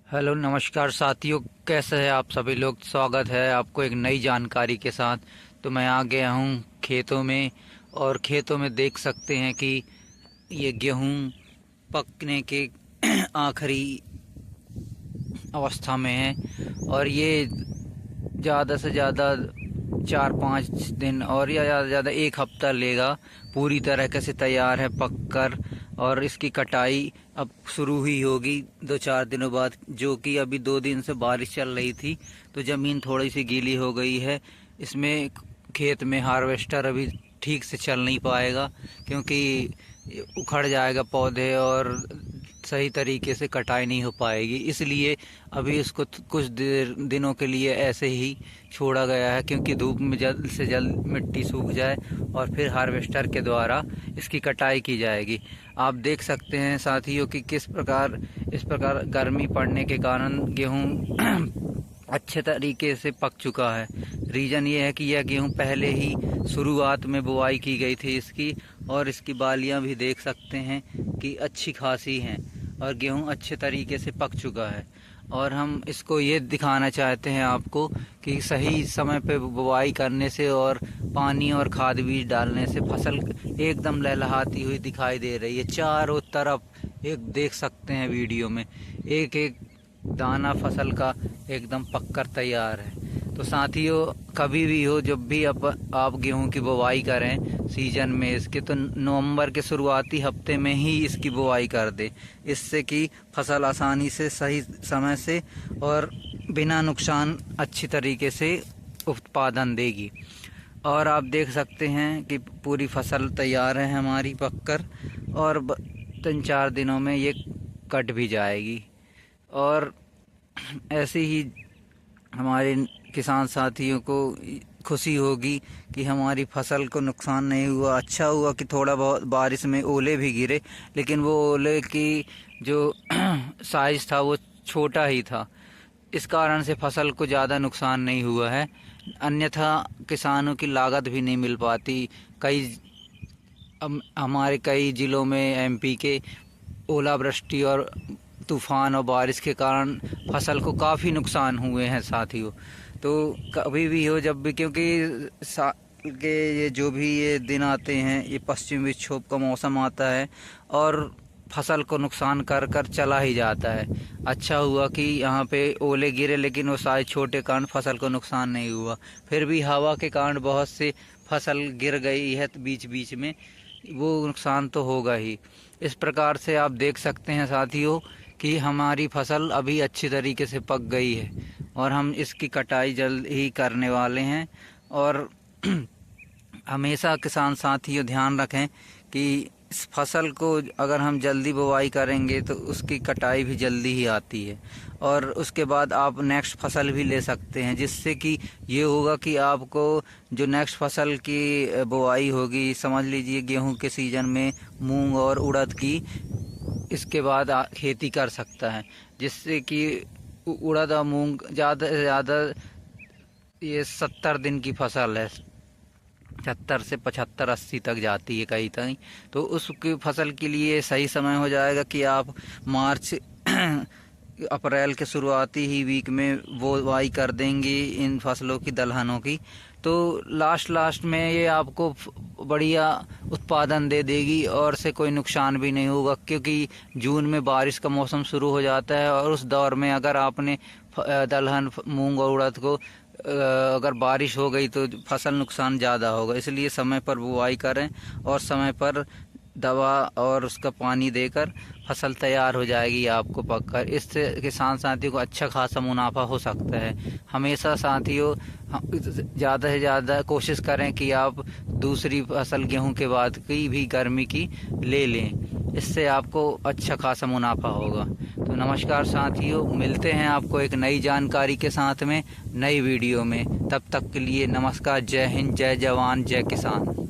Hello नमस्कार साथियों, कैसे हैं आप सभी लोग। स्वागत है आपको एक नई जानकारी के साथ। तो मैं आ गया हूँ खेतों में, और खेतों में देख सकते हैं कि ये गेहूँ पकने के आखिरी अवस्था में है, और ये ज़्यादा से ज़्यादा 4-5 दिन और या ज़्यादा से ज़्यादा 1 हफ्ता लेगा। पूरी तरीके से तैयार है पक कर, और इसकी कटाई अब शुरू ही होगी 2-4 दिनों बाद, जो कि अभी 2 दिन से बारिश चल रही थी तो ज़मीन थोड़ी सी गीली हो गई है। इसमें खेत में हार्वेस्टर अभी ठीक से चल नहीं पाएगा, क्योंकि उखड़ जाएगा पौधे और सही तरीके से कटाई नहीं हो पाएगी। इसलिए अभी इसको कुछ दिनों के लिए ऐसे ही छोड़ा गया है, क्योंकि धूप में जल्द से जल्द मिट्टी सूख जाए और फिर हार्वेस्टर के द्वारा इसकी कटाई की जाएगी। आप देख सकते हैं साथियों कि इस प्रकार गर्मी पड़ने के कारण गेहूँ अच्छे तरीके से पक चुका है। रीज़न ये है कि यह गेहूं पहले ही शुरुआत में बुआई की गई थी इसकी, और इसकी बालियां भी देख सकते हैं कि अच्छी खासी हैं, और गेहूं अच्छे तरीके से पक चुका है। और हम इसको ये दिखाना चाहते हैं आपको कि सही समय पे बुआई करने से और पानी और खाद बीज डालने से फसल एकदम लहलहाती हुई दिखाई दे रही है। चारों तरफ एक देख सकते हैं वीडियो में, एक एक दाना फसल का एकदम पककर तैयार है। तो साथियों, कभी भी हो, जब भी आप गेहूं की बुवाई करें सीजन में इसके, तो नवंबर के शुरुआती हफ्ते में ही इसकी बुवाई कर दे, इससे कि फसल आसानी से सही समय से और बिना नुकसान अच्छी तरीके से उत्पादन देगी। और आप देख सकते हैं कि पूरी फसल तैयार है हमारी पककर, और 3-4 दिनों में ये कट भी जाएगी। और ऐसे ही हमारे किसान साथियों को खुशी होगी कि हमारी फसल को नुकसान नहीं हुआ। अच्छा हुआ कि थोड़ा बहुत बारिश में ओले भी गिरे, लेकिन वो ओले की जो साइज़ था वो छोटा ही था, इस कारण से फसल को ज़्यादा नुकसान नहीं हुआ है। अन्यथा किसानों की लागत भी नहीं मिल पाती। हमारे कई ज़िलों में एमपी के ओलावृष्टि और तूफ़ान और बारिश के कारण फसल को काफ़ी नुकसान हुए हैं साथियों। तो कभी भी हो, जब भी, क्योंकि साल के ये जो भी ये दिन आते हैं, ये पश्चिमी विक्षोभ का मौसम आता है और फसल को नुकसान कर कर चला ही जाता है। अच्छा हुआ कि यहाँ पे ओले गिरे, लेकिन वो साइज छोटे कारण फसल को नुकसान नहीं हुआ। फिर भी हवा के कारण बहुत से फसल गिर गई है बीच बीच में, वो नुकसान तो होगा ही। इस प्रकार से आप देख सकते हैं साथियों कि हमारी फसल अभी अच्छी तरीके से पक गई है, और हम इसकी कटाई जल्द ही करने वाले हैं। और हमेशा किसान साथियों ध्यान रखें कि इस फसल को अगर हम जल्दी बुवाई करेंगे तो उसकी कटाई भी जल्दी ही आती है, और उसके बाद आप नेक्स्ट फसल भी ले सकते हैं, जिससे कि ये होगा कि आपको जो नेक्स्ट फसल की बुवाई होगी, समझ लीजिए गेहूं के सीज़न में मूंग और उड़द की, इसके बाद खेती कर सकता है, जिससे कि उड़द और मूंग ज़्यादा से ज़्यादा ये 70 दिन की फसल है, 70 से 75-80 तक जाती है कहीं कहीं। तो उसकी फसल के लिए सही समय हो जाएगा कि आप मार्च अप्रैल के शुरुआती ही वीक में वो बुआई कर देंगे इन फसलों की, दलहनों की। तो लास्ट में ये आपको बढ़िया उत्पादन दे देगी, और से कोई नुकसान भी नहीं होगा, क्योंकि जून में बारिश का मौसम शुरू हो जाता है, और उस दौर में अगर आपने दलहन, मूंग और उड़द को अगर बारिश हो गई तो फसल नुकसान ज़्यादा होगा। इसलिए समय पर बुआई करें और समय पर दवा और उसका पानी देकर फसल तैयार हो जाएगी आपको पककर। इससे किसान साथियों को अच्छा खासा मुनाफा हो सकता है। हमेशा साथियों ज़्यादा से ज़्यादा कोशिश करें कि आप दूसरी फसल गेहूं के बाद की भी गर्मी की ले लें, इससे आपको अच्छा खासा मुनाफा होगा। तो नमस्कार साथियों, मिलते हैं आपको एक नई जानकारी के साथ में नई वीडियो में। तब तक के लिए नमस्कार, जय हिंद, जय जवान, जय किसान।